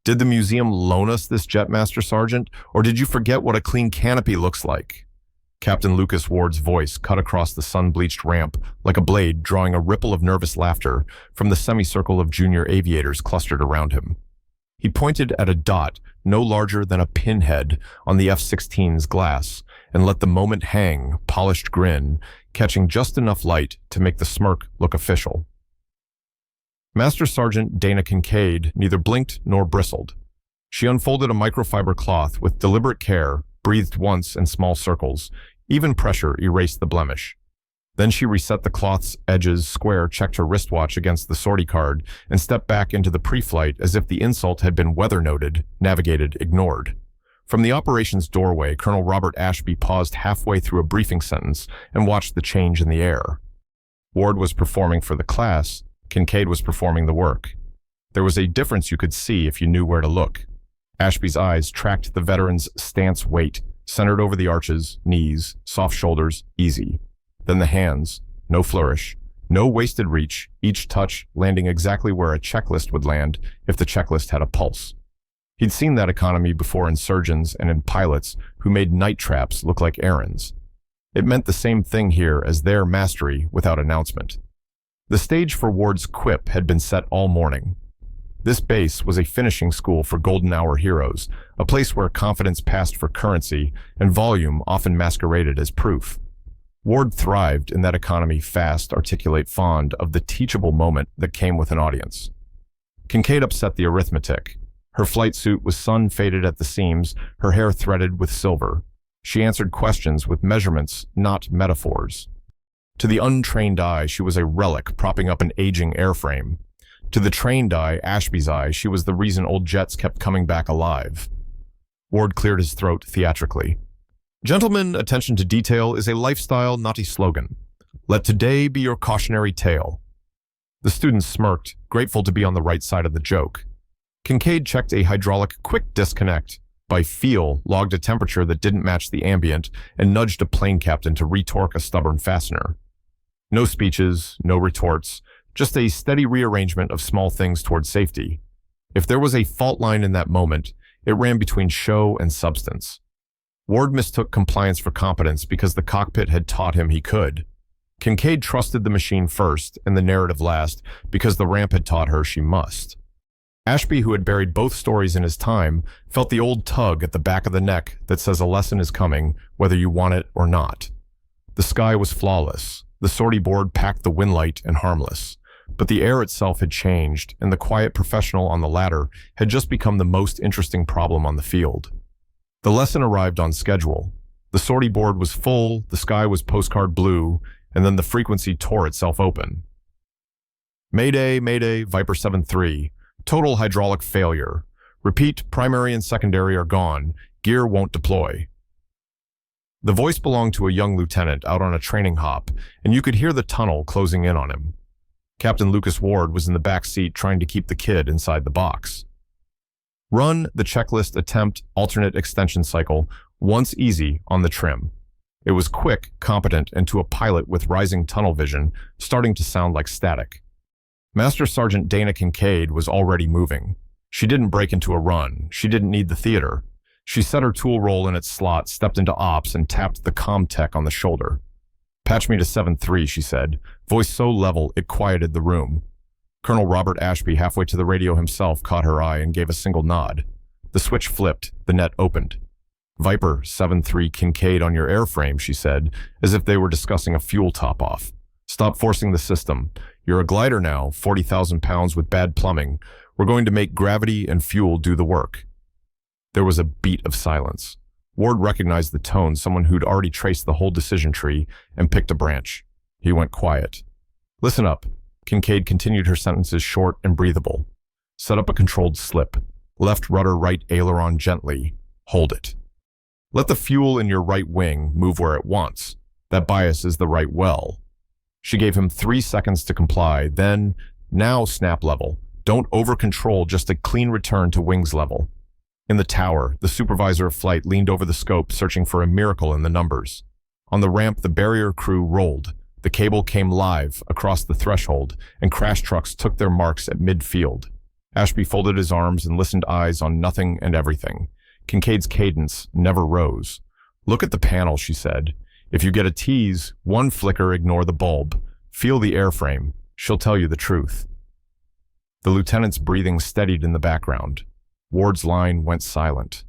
Did the museum loan us this jet, Master Sergeant, or did you forget what a clean canopy looks like? Captain Lucas Ward's voice cut across the sun-bleached ramp like a blade, drawing a ripple of nervous laughter from the semicircle of junior aviators clustered around him. He pointed at a dot no larger than a pinhead on the F-16's glass and let the moment hang, polished grin, catching just enough light to make the smirk look official. Master Sergeant Dana Kincaid neither blinked nor bristled. She unfolded a microfiber cloth with deliberate care, breathed once in small circles. Even pressure erased the blemish. Then she reset the cloth's edges square, checked her wristwatch against the sortie card, and stepped back into the pre-flight as if the insult had been weather-noted, navigated, ignored. From the operations doorway, Colonel Robert Ashby paused halfway through a briefing sentence and watched the change in the air. Ward was performing for the class. Kincaid was performing the work. There was a difference you could see if you knew where to look. Ashby's eyes tracked the veteran's stance weight, centered over the arches, knees, soft shoulders, easy. Then the hands, no flourish, no wasted reach, each touch landing exactly where a checklist would land if the checklist had a pulse. He'd seen that economy before in surgeons and in pilots who made night traps look like errands. It meant the same thing here as their mastery without announcement. The stage for Ward's quip had been set all morning. This base was a finishing school for golden hour heroes, a place where confidence passed for currency and volume often masqueraded as proof. Ward thrived in that economy, fast, articulate, fond of the teachable moment that came with an audience. Kincaid upset the arithmetic. Her flight suit was sun-faded at the seams, her hair threaded with silver. She answered questions with measurements, not metaphors. To the untrained eye, she was a relic propping up an aging airframe. To the trained eye, Ashby's eye, she was the reason old jets kept coming back alive. Ward cleared his throat theatrically. Gentlemen, attention to detail is a lifestyle, not a slogan. Let today be your cautionary tale. The students smirked, grateful to be on the right side of the joke. Kincaid checked a hydraulic quick disconnect. By feel, logged a temperature that didn't match the ambient and nudged a plane captain to retorque a stubborn fastener. No speeches, no retorts, just a steady rearrangement of small things toward safety. If there was a fault line in that moment, it ran between show and substance. Ward mistook compliance for competence because the cockpit had taught him he could. Kincaid trusted the machine first and the narrative last because the ramp had taught her she must. Ashby, who had buried both stories in his time, felt the old tug at the back of the neck that says a lesson is coming, whether you want it or not. The sky was flawless. The sortie board packed the windlight and harmless. But the air itself had changed, and the quiet professional on the ladder had just become the most interesting problem on the field. The lesson arrived on schedule. The sortie board was full, the sky was postcard blue, and then the frequency tore itself open. Mayday, Mayday, Viper 7-3. Total hydraulic failure. Repeat, primary and secondary are gone. Gear won't deploy. The voice belonged to a young lieutenant out on a training hop, and you could hear the tunnel closing in on him. Captain Lucas Ward was in the back seat trying to keep the kid inside the box. Run the checklist attempt alternate extension cycle once easy on the trim. It was quick, competent, and to a pilot with rising tunnel vision, starting to sound like static. Master Sergeant Dana Kincaid was already moving. She didn't break into a run. She didn't need the theater. She set her tool roll in its slot, stepped into ops, and tapped the comm tech on the shoulder. Patch me to 7-3, she said, voice so level it quieted the room. Colonel Robert Ashby, halfway to the radio himself, caught her eye and gave a single nod. The switch flipped, the net opened. Viper 7-3 Kincaid on your airframe, she said, as if they were discussing a fuel top-off. Stop forcing the system. You're a glider now, 40,000 pounds with bad plumbing. We're going to make gravity and fuel do the work. There was a beat of silence. Ward recognized the tone, someone who'd already traced the whole decision tree and picked a branch. He went quiet. Listen up. Kincaid continued her sentences short and breathable. Set up a controlled slip. Left rudder, right aileron gently. Hold it. Let the fuel in your right wing move where it wants. That bias is the right well. She gave him 3 seconds to comply, then, now snap level. Don't over-control, just a clean return to wings level. In the tower, the supervisor of flight leaned over the scope, searching for a miracle in the numbers. On the ramp, the barrier crew rolled. The cable came live across the threshold, and crash trucks took their marks at midfield. Ashby folded his arms and listened, eyes on nothing and everything. Kincaid's cadence never rose. "Look at the panel," she said. "If you get a tease, one flicker, ignore the bulb. Feel the airframe. She'll tell you the truth." The lieutenant's breathing steadied in the background. Ward's line went silent.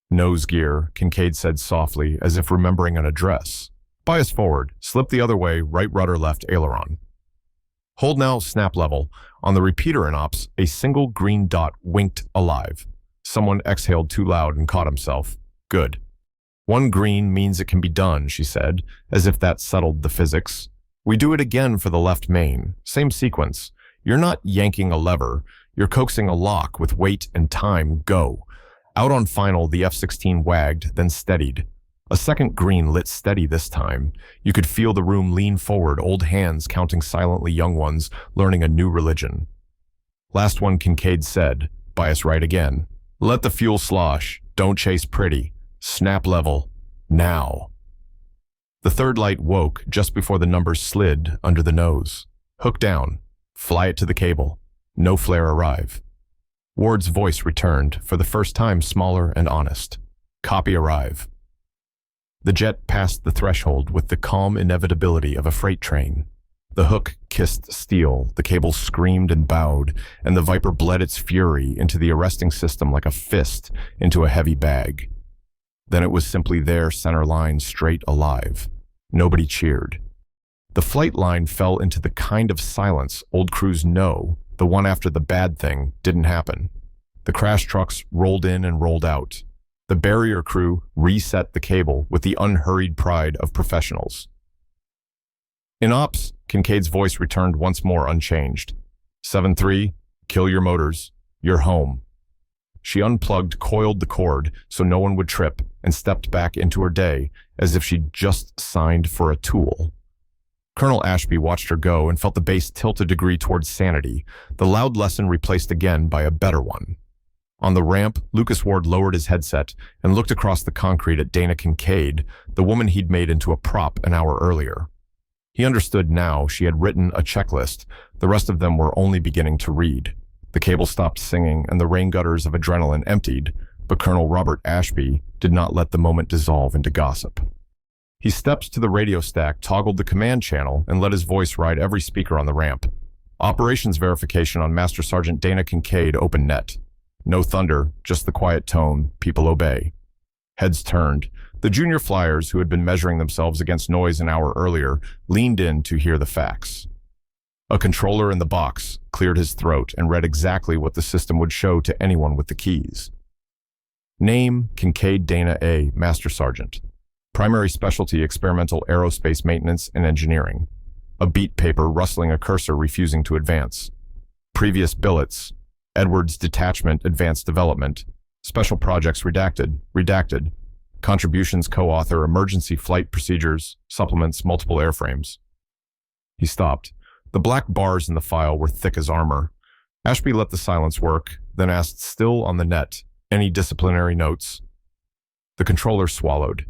"Nose gear," Kincaid said softly, as if remembering an address. "Bias forward, slip the other way, right rudder, left aileron. Hold now, snap level." On the repeater in ops, a single green dot winked alive. Someone exhaled too loud and caught himself. "Good. One green means it can be done," she said, as if that settled the physics. "We do it again for the left main. Same sequence. You're not yanking a lever. You're coaxing a lock with weight and time. Go." Out on final, the F-16 wagged, then steadied. A second green lit steady this time. You could feel the room lean forward, old hands counting silently, young ones learning a new religion. "Last one," Kincaid said. "Bias right again. Let the fuel slosh. Don't chase pretty. Snap level. Now." The third light woke just before the numbers slid under the nose. "Hook down. Fly it to the cable. No flare arrive." Ward's voice returned, for the first time smaller and honest. "Copy arrive." The jet passed the threshold with the calm inevitability of a freight train. The hook kissed steel, the cable screamed and bowed, and the Viper bled its fury into the arresting system like a fist into a heavy bag. Then it was simply there, center line, straight alive. Nobody cheered. The flight line fell into the kind of silence old crews know, the one after the bad thing didn't happen. The crash trucks rolled in and rolled out. The barrier crew reset the cable with the unhurried pride of professionals. In ops, Kincaid's voice returned once more unchanged. 7-3, kill your motors. You're home." She unplugged, coiled the cord so no one would trip, and stepped back into her day as if she'd just signed for a tool. Colonel Ashby watched her go and felt the base tilt a degree towards sanity, the loud lesson replaced again by a better one. On the ramp, Lucas Ward lowered his headset and looked across the concrete at Dana Kincaid, the woman he'd made into a prop an hour earlier. He understood now she had written a checklist. The rest of them were only beginning to read. The cable stopped singing and the rain gutters of adrenaline emptied, but Colonel Robert Ashby did not let the moment dissolve into gossip. He stepped to the radio stack, toggled the command channel, and let his voice ride every speaker on the ramp. "Operations verification on Master Sergeant Dana Kincaid, open net. No thunder, just the quiet tone. People obey." Heads turned. The junior flyers, who had been measuring themselves against noise an hour earlier, leaned in to hear the facts. A controller in the box cleared his throat and read exactly what the system would show to anyone with the keys. Name, Kincaid Dana A., Master Sergeant. Primary specialty, experimental aerospace maintenance and engineering. A beat paper rustling, a cursor refusing to advance. Previous billets, Edwards Detachment, Advanced Development. Special projects redacted. Contributions co-author, emergency flight procedures, supplements, multiple airframes. He stopped. The black bars in the file were thick as armor. Ashby let the silence work, then asked, still on the net, "Any disciplinary notes?" The controller swallowed.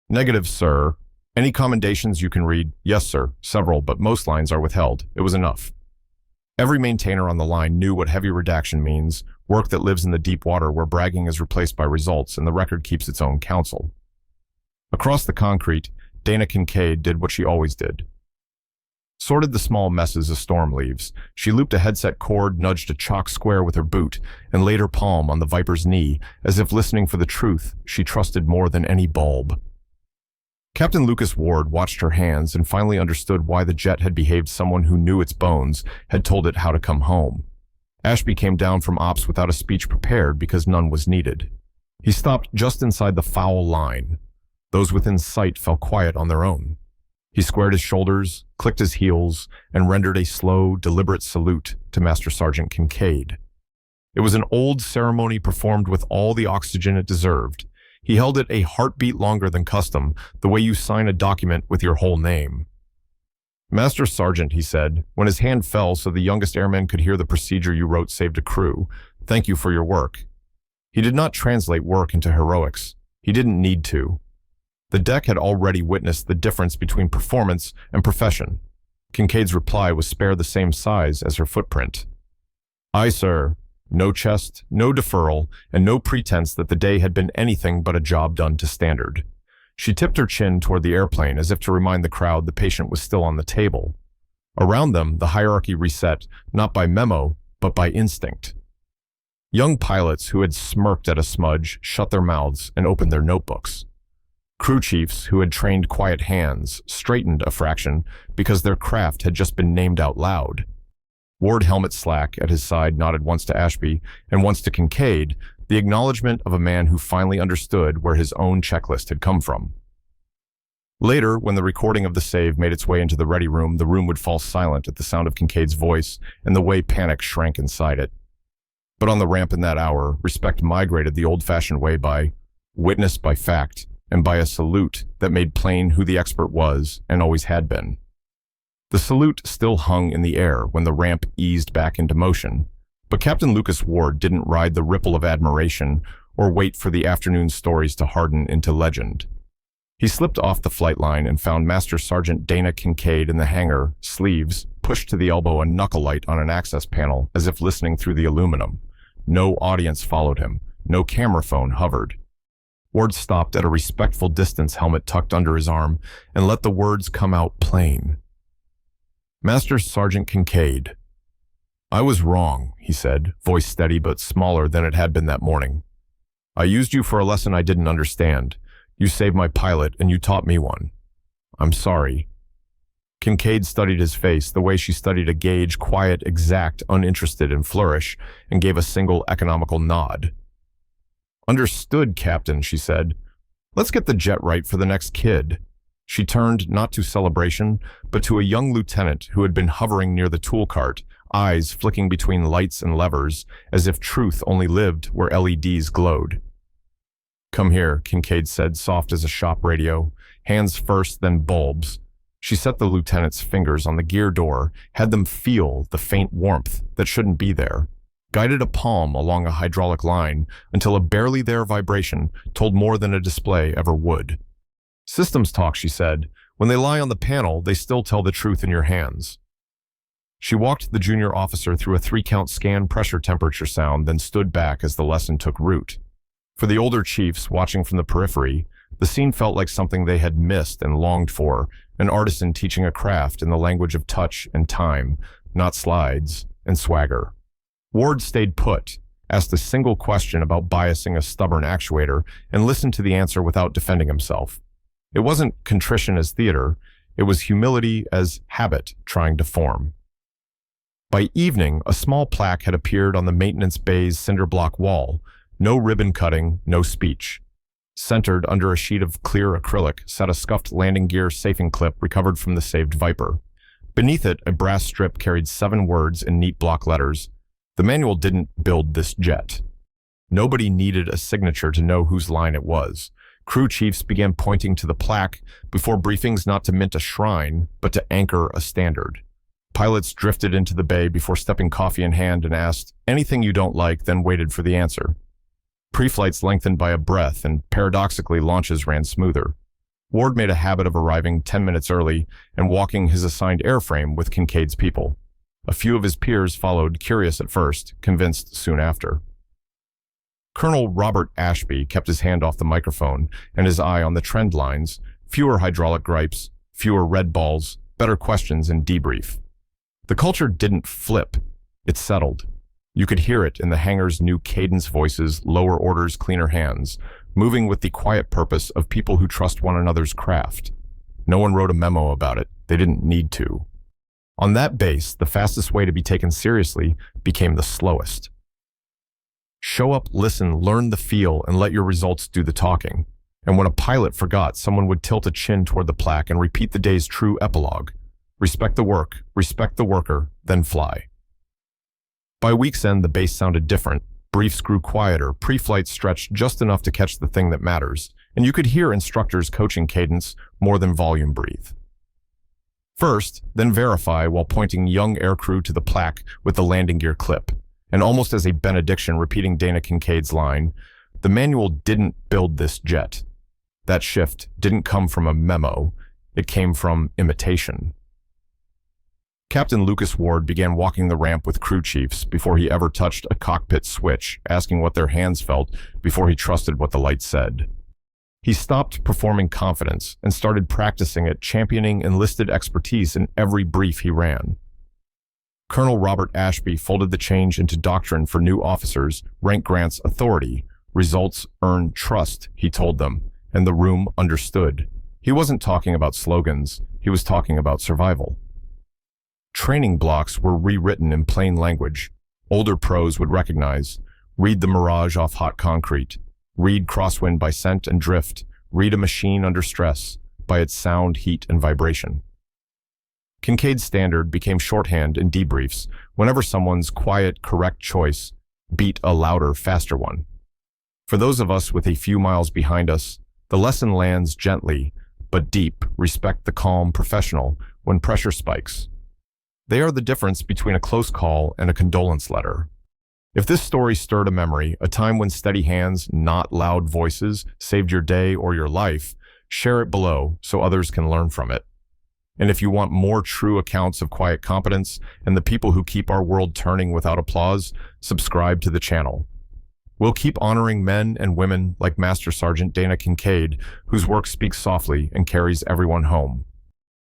"Negative, sir. Any commendations you can read?" "Yes, sir. Several, but most lines are withheld. It was enough." Every maintainer on the line knew what heavy redaction means, work that lives in the deep water where bragging is replaced by results and the record keeps its own counsel. Across the concrete, Dana Kincaid did what she always did. Sorted the small messes a storm leaves. She looped a headset cord, nudged a chalk square with her boot, and laid her palm on the Viper's knee, as if listening for the truth she trusted more than any bulb. Captain Lucas Ward watched her hands and finally understood why the jet had behaved. Someone who knew its bones had told it how to come home. Ashby came down from ops without a speech prepared because none was needed. He stopped just inside the foul line. Those within sight fell quiet on their own. He squared his shoulders, clicked his heels, and rendered a slow, deliberate salute to Master Sergeant Kincaid. It was an old ceremony performed with all the oxygen it deserved. He held it a heartbeat longer than custom, the way you sign a document with your whole name. "Master Sergeant," he said, when his hand fell so the youngest airman could hear, "the procedure you wrote saved a crew. Thank you for your work." He did not translate work into heroics. He didn't need to. The deck had already witnessed the difference between performance and profession. Kincaid's reply was spare the same size as her footprint. Aye, sir. No chest, no deferral, and no pretense that the day had been anything but a job done to standard. She tipped her chin toward the airplane as if to remind the crowd the patient was still on the table. Around them, the hierarchy reset, not by memo, but by instinct. Young pilots who had smirked at a smudge shut their mouths and opened their notebooks. Crew chiefs who had trained quiet hands straightened a fraction because their craft had just been named out loud. Ward Helmet Slack at his side nodded once to Ashby and once to Kincaid, the acknowledgement of a man who finally understood where his own checklist had come from. Later, when the recording of the save made its way into the ready room, the room would fall silent at the sound of Kincaid's voice and the way panic shrank inside it. But on the ramp in that hour, respect migrated the old-fashioned way by witness by fact and by a salute that made plain who the expert was and always had been. The salute still hung in the air when the ramp eased back into motion, but Captain Lucas Ward didn't ride the ripple of admiration or wait for the afternoon stories to harden into legend. He slipped off the flight line and found Master Sergeant Dana Kincaid in the hangar, sleeves pushed to the elbow, a knuckle light on an access panel as if listening through the aluminum. No audience followed him. No camera phone hovered. Ward stopped at a respectful distance, helmet tucked under his arm, and let the words come out plain. Master Sergeant Kincaid. I was wrong, he said, voice steady but smaller than it had been that morning. I used you for a lesson I didn't understand. You saved my pilot, and you taught me one. I'm sorry. Kincaid studied his face the way she studied a gauge, quiet, exact, uninterested, and flourish, and gave a single economical nod. Understood, Captain, she said. Let's get the jet right for the next kid. She turned not to celebration, but to a young lieutenant who had been hovering near the tool cart, eyes flicking between lights and levers, as if truth only lived where LEDs glowed. Come here, Kincaid said, soft as a shop radio, hands first, then bulbs. She set the lieutenant's fingers on the gear door, had them feel the faint warmth that shouldn't be there, guided a palm along a hydraulic line until a barely there vibration told more than a display ever would. Systems talk, she said. When they lie on the panel, they still tell the truth in your hands. She walked the junior officer through a 3-count scan pressure temperature sound, then stood back as the lesson took root. For the older chiefs watching from the periphery, the scene felt like something they had missed and longed for, an artisan teaching a craft in the language of touch and time, not slides and swagger. Ward stayed put, asked a single question about biasing a stubborn actuator, and listened to the answer without defending himself. It wasn't contrition as theater, it was humility as habit trying to form. By evening, a small plaque had appeared on the maintenance bay's cinder block wall. No ribbon cutting, no speech. Centered under a sheet of clear acrylic sat a scuffed landing gear safing clip recovered from the saved Viper. Beneath it, a brass strip carried 7 words in neat block letters. The manual didn't build this jet. Nobody needed a signature to know whose line it was. Crew chiefs began pointing to the plaque before briefings not to mint a shrine, but to anchor a standard. Pilots drifted into the bay before stepping coffee in hand and asked, anything you don't like, then waited for the answer. Pre-flights lengthened by a breath, and paradoxically, launches ran smoother. Ward made a habit of arriving 10 minutes early and walking his assigned airframe with Kincaid's people. A few of his peers followed, curious at first, convinced soon after. Colonel Robert Ashby kept his hand off the microphone and his eye on the trend lines, fewer hydraulic gripes, fewer red balls, better questions and debrief. The culture didn't flip, it settled. You could hear it in the hangar's new cadence voices, lower orders, cleaner hands, moving with the quiet purpose of people who trust one another's craft. No one wrote a memo about it, they didn't need to. On that base, the fastest way to be taken seriously became the slowest. Show up, listen, learn the feel, and let your results do the talking. And when a pilot forgot, someone would tilt a chin toward the plaque and repeat the day's true epilogue. Respect the work, respect the worker, then fly. By week's end, the base sounded different. Briefs grew quieter, pre-flight stretched just enough to catch the thing that matters, and you could hear instructors coaching cadence more than volume breathe. First, then verify while pointing young aircrew to the plaque with the landing gear clip, and almost as a benediction repeating Dana Kincaid's line, the manual didn't build this jet. That shift didn't come from a memo, it came from imitation. Captain Lucas Ward began walking the ramp with crew chiefs before he ever touched a cockpit switch, asking what their hands felt before he trusted what the light said. He stopped performing confidence and started practicing it, championing enlisted expertise in every brief he ran. Colonel Robert Ashby folded the change into doctrine for new officers, rank grants authority. Results earn trust, he told them, and the room understood. He wasn't talking about slogans, he was talking about survival. Training blocks were rewritten in plain language. Older pros would recognize: read the mirage off hot concrete, read crosswind by scent and drift, read a machine under stress by its sound, heat, and vibration. Kincaid's standard became shorthand in debriefs whenever someone's quiet, correct choice beat a louder, faster one. For those of us with a few miles behind us, the lesson lands gently but deep. Respect the calm professional when pressure spikes. They are the difference between a close call and a condolence letter. If this story stirred a memory, a time when steady hands, not loud voices, saved your day or your life, share it below so others can learn from it. And if you want more true accounts of quiet competence and the people who keep our world turning without applause, subscribe to the channel. We'll keep honoring men and women like Master Sergeant Dana Kincaid, whose work speaks softly and carries everyone home.